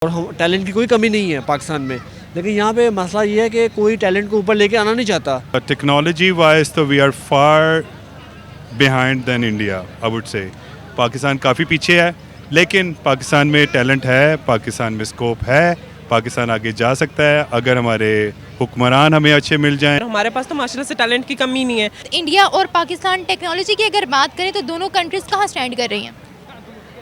और हम टैलेंट की कोई कमी नहीं है पाकिस्तान में, लेकिन यहाँ पे मसला ये है कि कोई टैलेंट को ऊपर लेके आना नहीं चाहता। टेक्नोलॉजी वाइज तो we are far behind than India, I would say. Pakistan काफ़ी पीछे है, लेकिन पाकिस्तान में टैलेंट है, पाकिस्तान में स्कोप है, पाकिस्तान आगे जा सकता है अगर हमारे हुक्मरान हमें अच्छे मिल जाएं। हमारे पास तो माशाल्लाह से टैलेंट की कमी नहीं है। इंडिया और पाकिस्तान टेक्नोलॉजी की अगर बात करें तो दोनों कंट्रीज कहाँ स्टैंड कर रही हैं?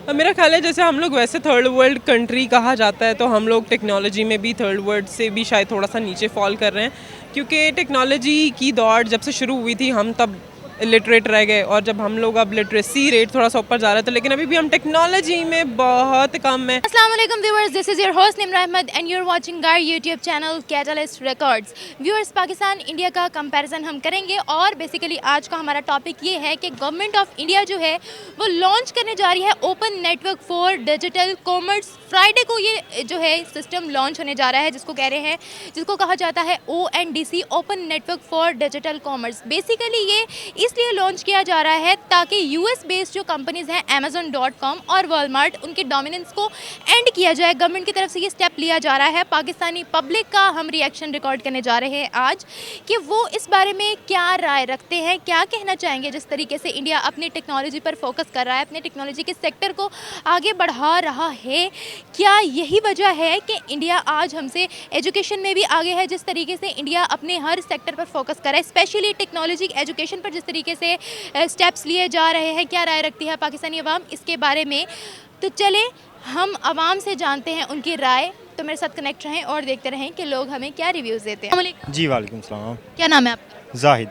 मेरा ख्याल है जैसे हम लोग वैसे थर्ड वर्ल्ड कंट्री कहा जाता है, तो हम लोग टेक्नोलॉजी में भी थर्ड वर्ल्ड से भी शायद थोड़ा सा नीचे फॉल कर रहे हैं, क्योंकि टेक्नोलॉजी की दौड़ जब से शुरू हुई थी हम तब इलिटरेट रह गए, और जब हम लोग अब लिटरेसी रेट थोड़ा सा ऊपर जा रहा था, लेकिन अभी भी हम टेक्नोलॉजी में बहुत कम है। अस्सलाम वालेकुम viewers, this is your host Nimra Ahmed and you are watching our YouTube channel Catalyst Records. Viewers, Pakistan India का कंपैरिजन हम करेंगे और बेसिकली आज का हमारा टॉपिक ये है कि गवर्नमेंट ऑफ इंडिया जो है वो लॉन्च करने जा रही है open network for digital commerce. Friday को ये जो है सिस्टम लॉन्च होने जा रहा है, जिसको कहा जाता है ONDC, open network for digital commerce. Basically ये इसलिए लॉन्च किया जा रहा है ताकि यूएस बेस्ड जो कंपनीज हैं Amazon.com और वॉलमार्ट, उनके डोमिनेंस को एंड किया जाए। गवर्नमेंट की तरफ से ये स्टेप लिया जा रहा है। पाकिस्तानी पब्लिक का हम रिएक्शन रिकॉर्ड करने जा रहे हैं आज कि वो इस बारे में क्या राय रखते हैं, क्या कहना चाहेंगे। जिस तरीके से इंडिया अपनी टेक्नोलॉजी पर फोकस कर रहा है, अपने टेक्नोलॉजी के सेक्टर को आगे बढ़ा रहा है, क्या यही वजह है कि इंडिया आज हमसे एजुकेशन में भी आगे है? जिस तरीके से इंडिया अपने हर सेक्टर पर फोकस कर रहा है, स्पेशली टेक्नोलॉजी एजुकेशन पर जिस तरीके से स्टेप्स लिए जा रहे हैं, क्या राय रखती है पाकिस्तानी अवाम इसके बारे में? तो चले हम अवाम से जानते हैं उनकी राय। तो मेरे साथ कनेक्ट रहें और देखते रहें कि लोग हमें क्या रिव्यूज़ देते हैं। जी वालेकुम सलाम। क्या नाम है आपका? जाहिद।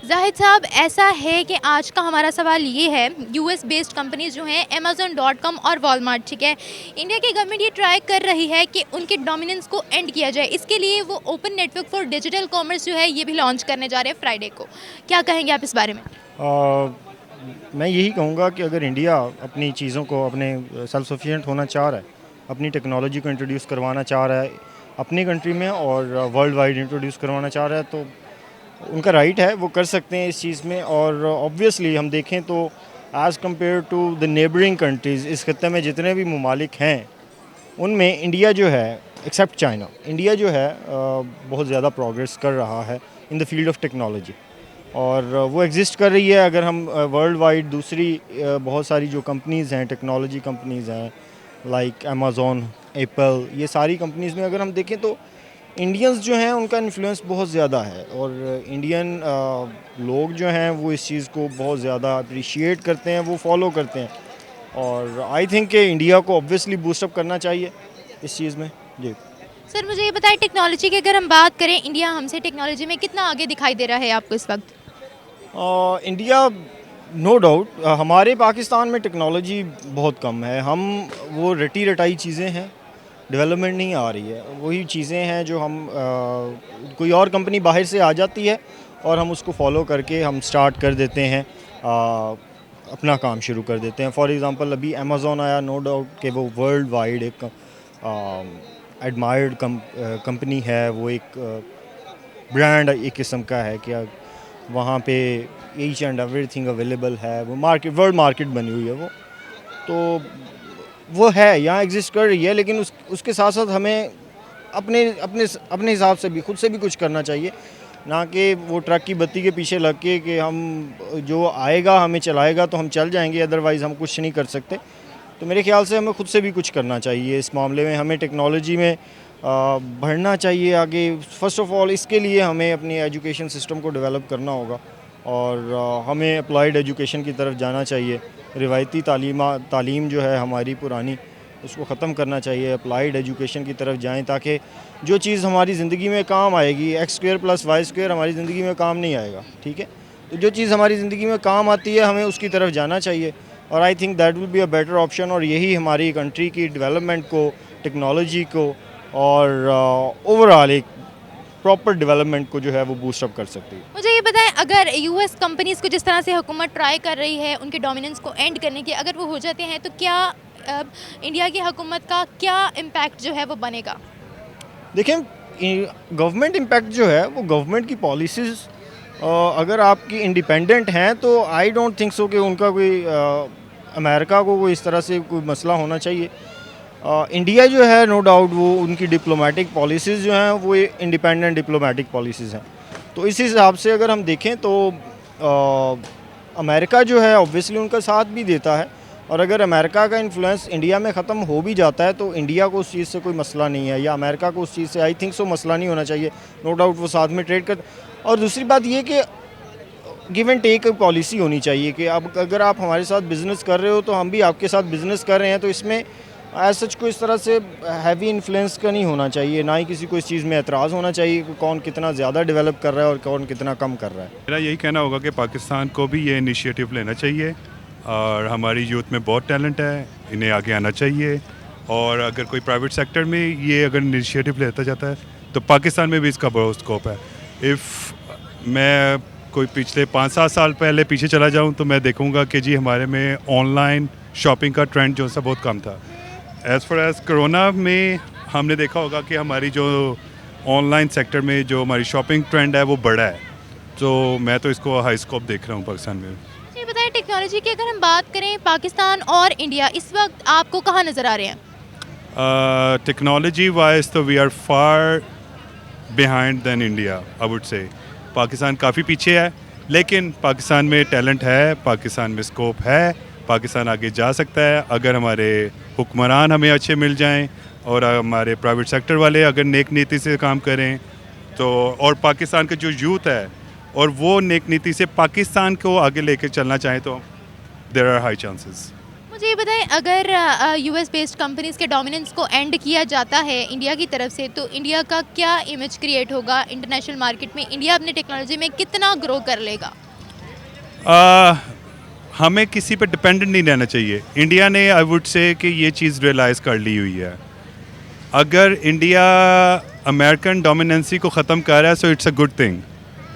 जाहिद साहब, ऐसा है कि आज का हमारा सवाल ये है, यूएस बेस्ड कंपनीज जो हैं Amazon.com और वॉलमार्ट, ठीक है, इंडिया की गवर्नमेंट ये ट्राई कर रही है कि उनके डोमिनेंस को एंड किया जाए। इसके लिए वो open network for digital commerce जो है ये भी लॉन्च करने जा रहे हैं फ्राइडे को। क्या कहेंगे आप इस बारे में? मैं यही कहूँगा कि अगर इंडिया अपनी चीज़ों को अपने सेल्फ सफिशिएंट होना चाह रहा है, अपनी टेक्नोलॉजी को इंट्रोड्यूस करवाना चाह रहा है अपनी कंट्री में और वर्ल्ड वाइड इंट्रोड्यूस करवाना चाह रहा है, तो उनका राइट है, वो कर सकते हैं इस चीज़ में। और ऑब्वियसली हम देखें तो as compared to the neighbouring countries, इस खत्ते में जितने भी ममालिक हैं उनमें इंडिया जो है, एक्सेप्ट चाइना, इंडिया जो है बहुत ज़्यादा प्रोग्रेस कर रहा है in the field of technology, और वो एग्जिस्ट कर रही है। अगर हम वर्ल्ड वाइड दूसरी बहुत सारी जो कंपनीज़ हैं, टेक्नोलॉजी कंपनीज़ हैं लाइक अमेज़ॉन, एप्पल, ये सारी कंपनीज़ में अगर हम देखें तो इंडियंस जो हैं उनका इन्फ्लुएंस बहुत ज़्यादा है, और इंडियन लोग जो हैं वो इस चीज़ को बहुत ज़्यादा अप्रिशिएट करते हैं, वो फॉलो करते हैं, और आई थिंक कि इंडिया को ऑब्वियसली बूस्टअप करना चाहिए इस चीज़ में। जी सर, मुझे ये बताएं, टेक्नोलॉजी की अगर हम बात करें, इंडिया हमसे टेक्नोलॉजी में कितना आगे दिखाई दे रहा है आपको इस वक्त? इंडिया नो डाउट, हमारे पाकिस्तान में टेक्नोलॉजी बहुत कम है। हम वो रटी रटाई चीज़ें हैं, डेवलपमेंट नहीं आ रही है। वही चीज़ें हैं जो हम कोई और कंपनी बाहर से आ जाती है और हम उसको फॉलो करके हम स्टार्ट कर देते हैं, अपना काम शुरू कर देते हैं। फॉर एग्ज़ाम्पल अभी अमेज़ॉन आया, नो डाउट कि वो वर्ल्ड वाइड एक एडमायर्ड कंपनी है, वो एक ब्रांड एक किस्म का है कि वहाँ पे ईच एंड एवरीथिंग अवेलेबल है, वो मार्केट, वर्ल्ड मार्केट बनी हुई है वो, तो वो है, यहाँ एग्जिस्ट कर रही है। लेकिन उसके साथ साथ हमें अपने अपने अपने हिसाब से भी, खुद से भी कुछ करना चाहिए, ना कि वो ट्रक की बत्ती के पीछे लग के कि हम जो आएगा हमें चलाएगा तो हम चल जाएंगे, अदरवाइज़ हम कुछ नहीं कर सकते। तो मेरे ख्याल से हमें खुद से भी कुछ करना चाहिए इस मामले में। हमें टेक्नोलॉजी में बढ़ना चाहिए आगे। फ़र्स्ट ऑफ़ ऑल इसके लिए हमें अपनी एजुकेशन सिस्टम को डेवलप करना होगा, और हमें अप्लाइड एजुकेशन की तरफ जाना चाहिए। रिवायती तालीम जो है हमारी पुरानी, उसको ख़त्म करना चाहिए, अप्लाइड एजुकेशन की तरफ जाएं, ताकि जो चीज़ हमारी ज़िंदगी में काम आएगी, x² + y² हमारी ज़िंदगी में काम नहीं आएगा, ठीक है। तो जो चीज़ हमारी ज़िंदगी में काम आती है हमें उसकी तरफ जाना चाहिए, और I think that will be a better option, और यही हमारी कंट्री की डेवलपमेंट को, टेक्नोलॉजी को और ओवरऑल एक प्रॉपर डेवलपमेंट को जो है वो बूस्टअप कर सकती है। मुझे ये बताएं, अगर यूएस कंपनीज़ को जिस तरह से हुकूमत ट्राई कर रही है उनके डोमिनेंस को एंड करने की, अगर वो हो जाते हैं तो क्या इंडिया की हुकूमत का क्या इम्पैक्ट जो है वो बनेगा? देखें, गवर्नमेंट इम्पैक्ट जो है वो गवर्नमेंट की पॉलिसीज़ अगर आपकी इंडिपेंडेंट हैं तो आई डोंट थिंक सो कि उनका कोई अमेरिका को कोई इस तरह से कोई मसला होना चाहिए। इंडिया जो है नो डाउट वो उनकी डिप्लोमेटिक पॉलिसीज़ जो हैं वो इंडिपेंडेंट डिप्लोमेटिक पॉलिसीज़ हैं। तो इस हिसाब से अगर हम देखें तो अमेरिका जो है ऑब्वियसली उनका साथ भी देता है, और अगर अमेरिका का इन्फ्लुएंस इंडिया में ख़त्म हो भी जाता है तो इंडिया को उस चीज़ से कोई मसला नहीं है, या अमेरिका को उस चीज़ से आई थिंक सो मसला नहीं होना चाहिए। नो डाउट वो साथ में ट्रेड कर। और दूसरी बात ये कि गिव एंड टेक पॉलिसी होनी चाहिए कि अब अगर आप हमारे साथ बिज़नेस कर रहे हो तो हम भी आपके साथ बिज़नेस कर रहे हैं, तो इसमें एज सच को इस तरह से हैवी इन्फ्लुएंस का नहीं होना चाहिए, ना ही किसी को इस चीज़ में एतराज़ होना चाहिए कि कौन कितना ज़्यादा डेवलप कर रहा है और कौन कितना कम कर रहा है। मेरा यही कहना होगा कि पाकिस्तान को भी ये इनिशिएटिव लेना चाहिए, और हमारी यूथ में बहुत टैलेंट है, इन्हें आगे आना चाहिए। और अगर कोई प्राइवेट सेक्टर में ये अगर इनिशिएटिव लेता जाता है तो पाकिस्तान में भी इसका बहुत स्कोप है। इफ़ मैं कोई पिछले 5-7 साल पहले पीछे चला जाऊं तो मैं देखूंगा कि जी हमारे में ऑनलाइन शॉपिंग का ट्रेंड जो सा बहुत कम था। एज़ फार एज़ कोरोना में हमने देखा होगा कि हमारी जो ऑनलाइन सेक्टर में जो हमारी शॉपिंग ट्रेंड है वो बढ़ा है, तो मैं तो इसको हाई स्कोप देख रहा हूँ पाकिस्तान में। ये बताएं, टेक्नोलॉजी की अगर हम बात करें पाकिस्तान और इंडिया इस वक्त आपको कहाँ नज़र आ रहे हैं? टेक्नोलॉजी वाइज तो we are far behind than India, I would say. Pakistan काफ़ी पीछे है, लेकिन पाकिस्तान में टैलेंट है, पाकिस्तान में स्कोप है, पाकिस्तान आगे जा सकता है अगर हमारे हुक्मरान हमें अच्छे मिल जाएं और हमारे प्राइवेट सेक्टर वाले अगर नेक नीति से काम करें तो, और पाकिस्तान का जो यूथ है और वो नेक नीति से पाकिस्तान को आगे लेकर चलना चाहें तो देयर आर हाई चांसेस। मुझे ये बताएं, अगर यूएस बेस्ड कंपनीज के डोमिनेंस को एंड किया जाता है इंडिया की तरफ से तो इंडिया का क्या इमेज क्रिएट होगा इंटरनेशनल मार्केट में? इंडिया अपनी टेक्नोलॉजी में कितना ग्रो कर लेगा? हमें किसी पे डिपेंडेंट नहीं रहना चाहिए। इंडिया ने आई वुड से कि ये चीज़ रियलाइज़ कर ली हुई है। अगर इंडिया अमेरिकन डोमिनेंसी को ख़त्म कर रहा है so it's a good thing.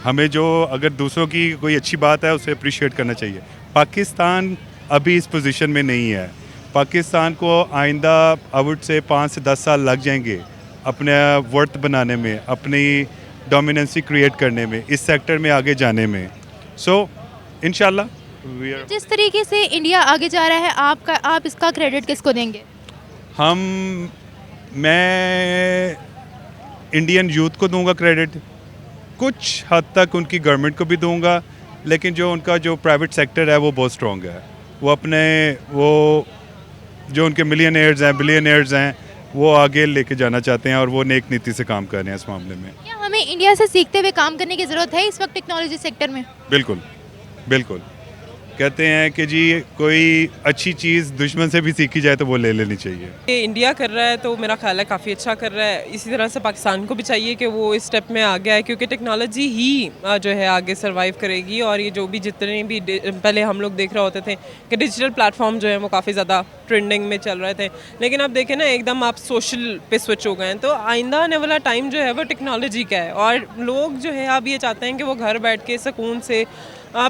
हमें जो अगर दूसरों की कोई अच्छी बात है उसे अप्रिशिएट करना चाहिए। पाकिस्तान अभी इस पोजीशन में नहीं है। पाकिस्तान को आइंदा आई वुड से 5 से 10 साल लग जाएंगे अपने वर्थ बनाने में, अपनी डोमिनेंसी क्रिएट करने में, इस सेक्टर में आगे जाने में। सो इंशाल्लाह जिस तरीके से इंडिया आगे जा रहा है आप इसका क्रेडिट किसको देंगे? मैं इंडियन यूथ को दूंगा क्रेडिट, कुछ हद तक उनकी गवर्नमेंट को भी दूंगा, लेकिन जो उनका जो प्राइवेट सेक्टर है वो बहुत स्ट्रॉन्ग है। वो जो उनके मिलियनेयर्स हैं, बिलियनेयर्स हैं, वो आगे लेके जाना चाहते हैं और वो नेक नीति से काम कर रहे हैं इस मामले में। क्या हमें इंडिया से सीखते हुए काम करने की ज़रूरत है इस वक्त टेक्नोलॉजी सेक्टर में? बिल्कुल बिल्कुल। कहते हैं कि जी कोई अच्छी चीज़ दुश्मन से भी सीखी जाए तो वो ले लेनी चाहिए। ये इंडिया कर रहा है तो मेरा ख्याल है काफ़ी अच्छा कर रहा है। इसी तरह से पाकिस्तान को भी चाहिए कि वो इस स्टेप में आ गया है, क्योंकि टेक्नोलॉजी ही जो है आगे सर्वाइव करेगी। और ये जो भी जितने भी पहले हम लोग देख रहे होते थे कि डिजिटल प्लेटफॉर्म जो है वो काफ़ी ज़्यादा ट्रेंडिंग में चल रहे थे, लेकिन अब देखें ना एकदम आप सोशल पे स्विच हो गए हैं। तो आइंदा आने वाला टाइम जो है वो टेक्नोलॉजी का है, और लोग जो है अब ये चाहते हैं कि वो घर बैठ के सुकून से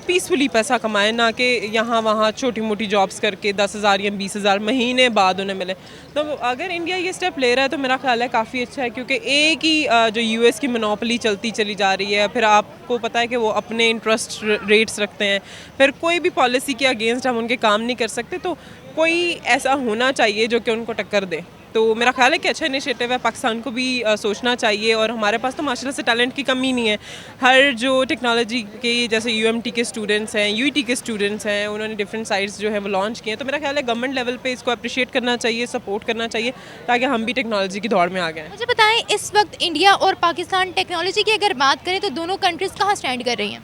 पीसफुली पैसा कमाएं, ना कि यहाँ वहाँ छोटी मोटी जॉब्स करके 10,000 या 20,000 महीने बाद उन्हें मिले। तो अगर इंडिया ये स्टेप ले रहा है तो मेरा ख्याल है काफ़ी अच्छा है, क्योंकि एक ही जो यूएस की मोनोपोली चलती चली जा रही है। फिर आपको पता है कि वो अपने इंटरेस्ट रेट्स रखते हैं, फिर कोई भी पॉलिसी के अगेंस्ट हम उनके काम नहीं कर सकते। तो कोई ऐसा होना चाहिए जो कि उनको टक्कर दे। तो मेरा ख्याल है कि अच्छा इनिशिएटिव है, पाकिस्तान को भी सोचना चाहिए। और हमारे पास तो माशाल्लाह से टैलेंट की कमी नहीं है। हर जो टेक्नोलॉजी के जैसे यूएमटी के स्टूडेंट्स हैं, यूईटी के स्टूडेंट्स हैं, उन्होंने डिफरेंट साइट्स जो है वो लॉन्च किए हैं। तो मेरा ख्याल है गवर्नमेंट लेवल पे इसको अप्रिशिएट करना चाहिए, सपोर्ट करना चाहिए, ताकि हम भी टेक्नोलॉजी की दौड़ में आ गए। मुझे बताएं, इस वक्त इंडिया और पाकिस्तान टेक्नोलॉजी की अगर बात करें तो दोनों कंट्रीज़ कहाँ स्टैंड कर रही हैं?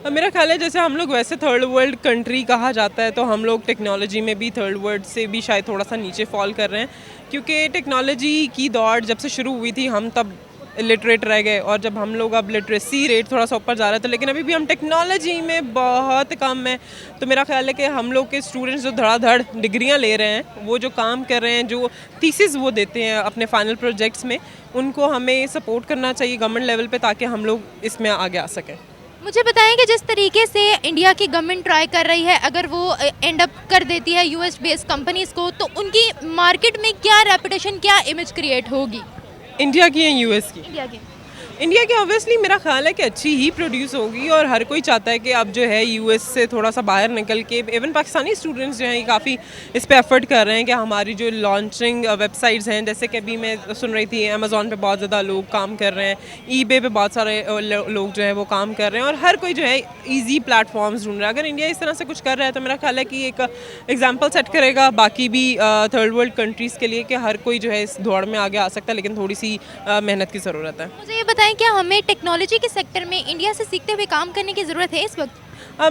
मेरा ख्याल है जैसे हम लोग वैसे थर्ड वर्ल्ड कंट्री कहा जाता है, तो हम लोग टेक्नोलॉजी में भी थर्ड वर्ल्ड से भी शायद थोड़ा सा नीचे फॉल कर रहे हैं, क्योंकि टेक्नोलॉजी की दौड़ जब से शुरू हुई थी हम तब इलिटरेट रह गए, और जब हम लोग अब लिटरेसी रेट थोड़ा सा ऊपर जा रहा था, लेकिन अभी भी हम टेक्नोलॉजी में बहुत कम है। तो मेरा ख्याल है कि हम लोग के स्टूडेंट्स जो धड़ाधड़ डिग्रियां ले रहे हैं, वो जो काम कर रहे हैं, जो थीसिस वो देते हैं अपने फाइनल प्रोजेक्ट्स में, उनको हमें सपोर्ट करना चाहिए गवर्नमेंट लेवल पे, ताकि हम लोग इसमें आगे आ सकें। मुझे बताएं कि जिस तरीके से इंडिया की गवर्नमेंट ट्राई कर रही है, अगर वो एंड अप कर देती है यूएस बेस्ड कंपनीज को, तो उनकी मार्केट में क्या रेपुटेशन, क्या इमेज क्रिएट होगी? इंडिया की या यूएस की? इंडिया की। इंडिया की ऑब्वियसली मेरा ख्याल है कि अच्छी ही प्रोड्यूस होगी, और हर कोई चाहता है कि अब जो है यूएस से थोड़ा सा बाहर निकल के इवन पाकिस्तानी स्टूडेंट्स जो हैं ये काफ़ी इस पे एफर्ट कर रहे हैं कि हमारी जो लॉन्चिंग वेबसाइट्स हैं, जैसे कि अभी मैं सुन रही थी अमेज़ॉन पे बहुत ज़्यादा लोग काम कर रहे हैं, ईबे पे बहुत सारे लोग जो है वो काम कर रहे हैं, और हर कोई जो है ईजी प्लेटफॉर्म्स ढूंढ रहा है। अगर इंडिया इस तरह से कुछ कर रहा है तो मेरा ख्याल है कि एक एग्जाम्पल सेट करेगा बाकी भी थर्ड वर्ल्ड कंट्रीज़ के लिए कि हर कोई जो है इस दौड़ में आगे आ सकता है, लेकिन थोड़ी सी मेहनत की ज़रूरत है। मुझे ये बताएं, क्या हमें टेक्नोलॉजी के सेक्टर में इंडिया से सीखते हुए काम करने की ज़रूरत है इस वक्त?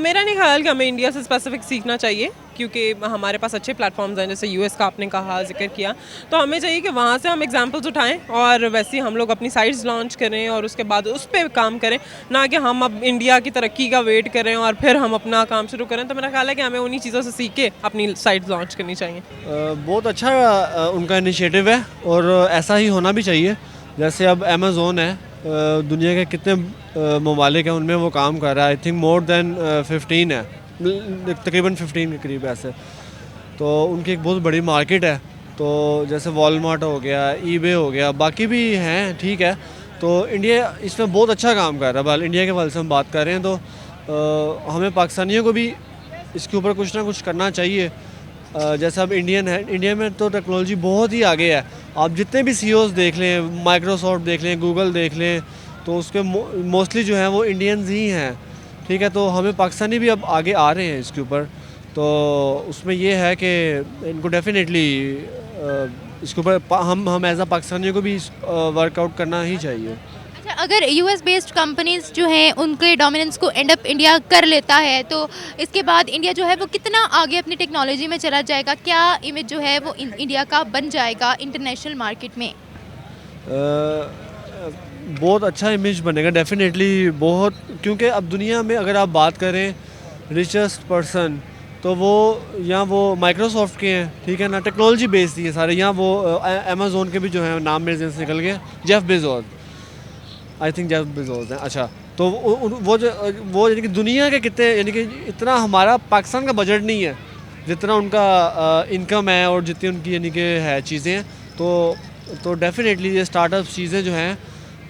मेरा नहीं ख्याल कि हमें इंडिया से स्पेसिफिक सीखना चाहिए, क्योंकि हमारे पास अच्छे प्लेटफॉर्म्स हैं, जैसे यूएस का आपने कहा, जिक्र किया, तो हमें चाहिए कि वहाँ से हम एग्जांपल्स उठाएं और वैसे ही हम लोग अपनी साइट्स लॉन्च करें और उसके बाद उस पर काम करें, ना कि हम अब इंडिया की तरक्की का वेट करें और फिर हम अपना काम शुरू करें। तो मेरा ख्याल है कि हमें उन्हीं चीज़ों से सीख के अपनी साइट्स लॉन्च करनी चाहिए। बहुत अच्छा उनका इनिशिएटिव है और ऐसा ही होना भी चाहिए। जैसे अब अमेज़ोन है, दुनिया के कितने ममालिक हैं उनमें वो काम कर रहा है। आई थिंक मोर देन 15 है, तकरीबन 15 के करीब ऐसे। तो उनकी एक बहुत बड़ी मार्केट है। तो जैसे वॉलमार्ट हो गया, ईबे हो गया, बाकी भी हैं, ठीक है। तो इंडिया इसमें बहुत अच्छा काम कर रहा है। बल इंडिया के वाले से हम बात कर रहे हैं तो हमें पाकिस्तानियों को भी इसके ऊपर कुछ ना कुछ करना चाहिए। जैसे अब इंडियन है, इंडिया में तो टेक्नोलॉजी बहुत ही आगे है। आप जितने भी सीईओज़ देख लें, माइक्रोसॉफ्ट देख लें, गूगल देख लें, तो उसके मोस्टली जो हैं वो इंडियंस ही हैं, ठीक है। तो हमें पाकिस्तानी भी अब आगे आ रहे हैं इसके ऊपर। तो उसमें ये है कि इनको डेफिनेटली इसके ऊपर हम एज आ पाकिस्तानियों को भी वर्कआउट करना ही चाहिए। अच्छा, अगर यूएस बेस्ड कंपनीज जो हैं उनके डोमिनेंस को एंड अप इंडिया कर लेता है, तो इसके बाद इंडिया जो है वो कितना आगे अपनी टेक्नोलॉजी में चला जाएगा? क्या इमेज जो है वो इंडिया का बन जाएगा इंटरनेशनल मार्केट में? बहुत अच्छा इमेज बनेगा डेफिनेटली, बहुत। क्योंकि अब दुनिया में अगर आप बात करें रिचेस्ट पर्सन, तो वो यहाँ वो माइक्रोसॉफ्ट के हैं, ठीक है ना, टेक्नोलॉजी बेस्ड ही है सारे। यहाँ वो अमेज़ोन के भी जो हैं नाम मेरे जहन से निकल गए, Jeff Bezos, I think Jeff Bezos हैं। अच्छा, तो वो यानी कि दुनिया के कितने, यानी कि इतना हमारा पाकिस्तान का बजट नहीं है जितना उनका इनकम है और जितनी उनकी यानी कि है चीज़ें हैं। तो डेफिनेटली ये स्टार्टअप चीज़ें जो हैं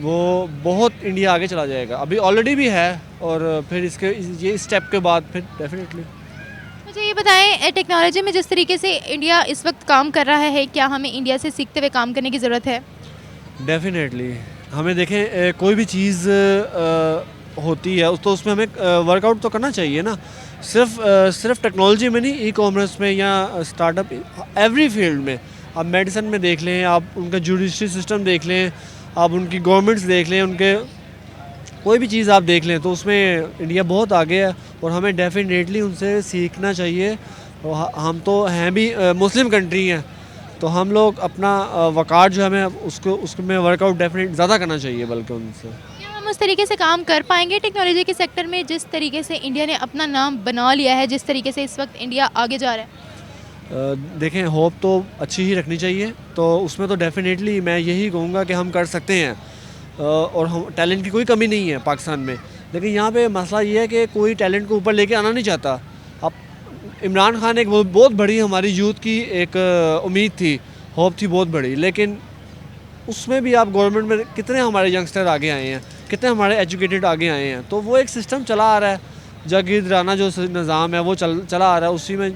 वो बहुत इंडिया आगे चला जाएगा। अभी ऑलरेडी भी है और फिर इसके ये स्टेप के बाद फिर डेफिनेटली। मुझे ये बताएं, टेक्नोलॉजी में जिस तरीके से इंडिया इस वक्त काम कर रहा है, क्या हमें इंडिया से सीखते हुए काम करने की ज़रूरत है? डेफिनेटली हमें देखें, कोई भी चीज़ होती है तो उसमें हमें वर्कआउट तो करना चाहिए ना। सिर्फ टेक्नोलॉजी में नहीं, ई कॉमर्स में या स्टार्टअप, एवरी फील्ड में। आप मेडिसिन में देख लें, आप उनका जुडिशरी सिस्टम देख लें, आप उनकी गवर्नमेंट्स देख लें, उनके कोई भी चीज़ आप देख लें, तो उसमें इंडिया बहुत आगे है और हमें डेफिनेटली उनसे सीखना चाहिए। और हम तो हैं भी मुस्लिम कंट्री हैं, तो हम लोग अपना वक़ार जो है हमें उसमें वर्कआउट डेफिनेट ज़्यादा करना चाहिए बल्कि उनसे। क्या हम उस तरीके से काम कर पाएंगे टेक्नोलॉजी के सेक्टर में जिस तरीके से इंडिया ने अपना नाम बना लिया है, जिस तरीके से इस वक्त इंडिया आगे जा रहा है? देखें, होप तो अच्छी ही रखनी चाहिए। तो उसमें तो डेफिनेटली मैं यही कहूँगा कि हम कर सकते हैं और हम टैलेंट की कोई कमी नहीं है पाकिस्तान में। लेकिन यहाँ पे मसला ये है कि कोई टैलेंट को ऊपर लेके आना नहीं चाहता। अब इमरान खान एक बहुत बड़ी हमारी यूथ की एक उम्मीद थी, होप थी बहुत बड़ी, लेकिन उसमें भी आप गवर्नमेंट में कितने हमारे यंगस्टर आगे आए हैं, कितने हमारे एजुकेटेड आगे आए हैं। तो वो एक सिस्टम चला आ रहा है, जागीरदाराना जो निज़ाम है वो चला आ रहा है, उसी में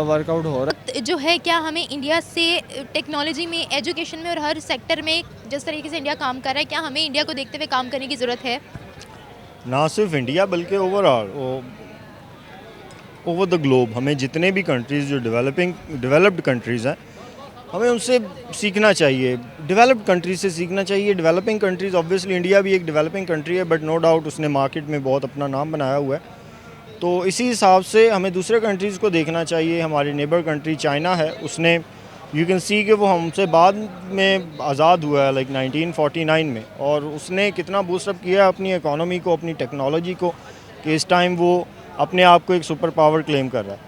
वर्कआउट हो रहा है। जो है, क्या हमें इंडिया से टेक्नोलॉजी में, एजुकेशन में और हर सेक्टर में जिस तरीके से इंडिया काम कर रहा है, क्या हमें इंडिया को देखते हुए काम करने की ज़रूरत है? ना सिर्फ इंडिया बल्कि ओवरऑल ओवर द ग्लोब हमें जितने भी कंट्रीज़ जो डेवलप्ड कंट्रीज़ हैं, हमें उनसे सीखना चाहिए, डेवलप्ड कंट्रीज से सीखना चाहिए। डेवलपिंग कंट्रीज़, ऑब्वियसली इंडिया भी एक डेवलपिंग कंट्री है, बट नो डाउट उसने मार्केट में बहुत अपना नाम बनाया हुआ है। तो इसी हिसाब से हमें दूसरे कंट्रीज़ को देखना चाहिए। हमारी नेबर कंट्री चाइना है, उसने यू कैन सी कि वो हमसे बाद में आज़ाद हुआ है, लाइक 1949 में, और उसने कितना बूस्टअप किया है अपनी इकोनॉमी को, अपनी टेक्नोलॉजी को, कि इस टाइम वो अपने आप को एक सुपर पावर क्लेम कर रहा है।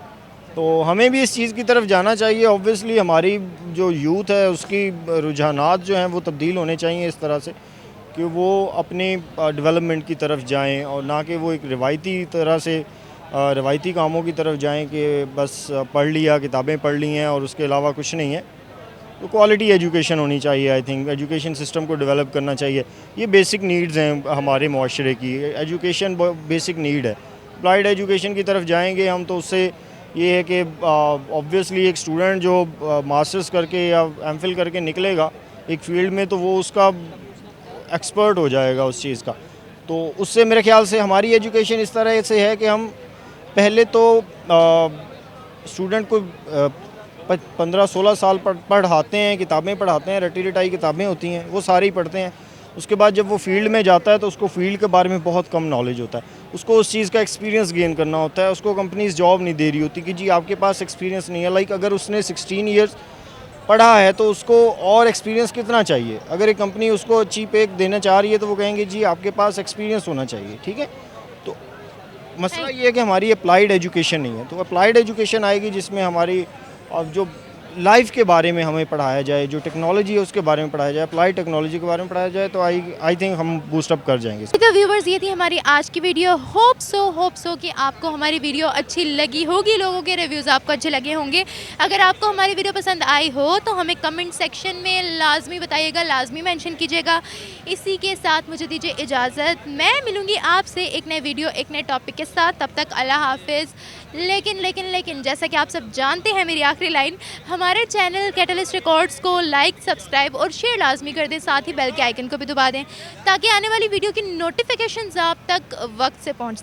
तो हमें भी इस चीज़ की तरफ जाना चाहिए। ऑब्वियसली हमारी जो यूथ है उसकी रुझानात जो हैं वो तब्दील होने चाहिए इस तरह से कि वो अपने डेवलपमेंट की तरफ जाएं और ना कि वो एक रवायती कामों की तरफ जाएं कि बस पढ़ लिया, किताबें पढ़ ली हैं और उसके अलावा कुछ नहीं है। तो क्वालिटी एजुकेशन होनी चाहिए। आई थिंक एजुकेशन सिस्टम को डेवलप करना चाहिए। ये बेसिक नीड्स हैं हमारे माशरे की, एजुकेशन बेसिक नीड है। अप्लाइड एजुकेशन की तरफ जाएंगे हम तो उससे ये है कि ऑब्वियसली एक स्टूडेंट जो मास्टर्स करके या एमफिल करके निकलेगा एक फील्ड में, तो वो उसका एक्सपर्ट हो जाएगा उस चीज़ का। तो उससे मेरे ख्याल से हमारी एजुकेशन इस तरह से है कि हम पहले तो स्टूडेंट को 15-16 साल पढ़ाते हैं, किताबें पढ़ाते हैं, रटी रटाई किताबें होती हैं, वो सारी पढ़ते हैं। उसके बाद जब वो फील्ड में जाता है तो उसको फील्ड के बारे में बहुत कम नॉलेज होता है, उसको उस चीज़ का एक्सपीरियंस गेन करना होता है। उसको कंपनीज जॉब नहीं दे रही होती कि जी आपके पास एक्सपीरियंस नहीं है। लाइक अगर उसने 16 ईयर्स पढ़ा है तो उसको और एक्सपीरियंस कितना चाहिए। अगर एक कंपनी उसको अच्छी पे देना चाह रही है तो वो कहेंगे जी आपके पास एक्सपीरियंस होना चाहिए, ठीक है। तो मसला ये है कि हमारी अप्लाइड एजुकेशन नहीं है। तो अप्लाइड एजुकेशन आएगी जिसमें हमारी अब जो लाइफ के बारे में हमें पढ़ाया जाए, जो टेक्नोलॉजी है उसके बारे में पढ़ाया जाए, अप्लाइड टेक्नोलॉजी के बारे में पढ़ाया जाए, तो आई थिंक हम बूस्ट अप कर जाएंगे। तो व्यूवर्स, ये थी हमारी आज की वीडियो। होप सो कि आपको हमारी वीडियो अच्छी लगी होगी, लोगों के रिव्यूज़ आपको अच्छे लगे होंगे। अगर आपको हमारी वीडियो पसंद आई हो तो हमें कमेंट सेक्शन में लाजमी बताइएगा, लाजमी मेंशन कीजिएगा। इसी के साथ मुझे दीजिए इजाज़त, मैं मिलूँगी आपसे एक नए वीडियो एक नए टॉपिक के साथ। तब तक अल्लाह हाफिज़। लेकिन जैसा कि आप सब जानते हैं, मेरी आखिरी लाइन, हमारे चैनल कैटलिस्ट रिकॉर्ड्स को लाइक, सब्सक्राइब और शेयर लाजमी कर दें। साथ ही बेल के आइकन को भी दबा दें ताकि आने वाली वीडियो की नोटिफिकेशंस आप तक वक्त से पहुंच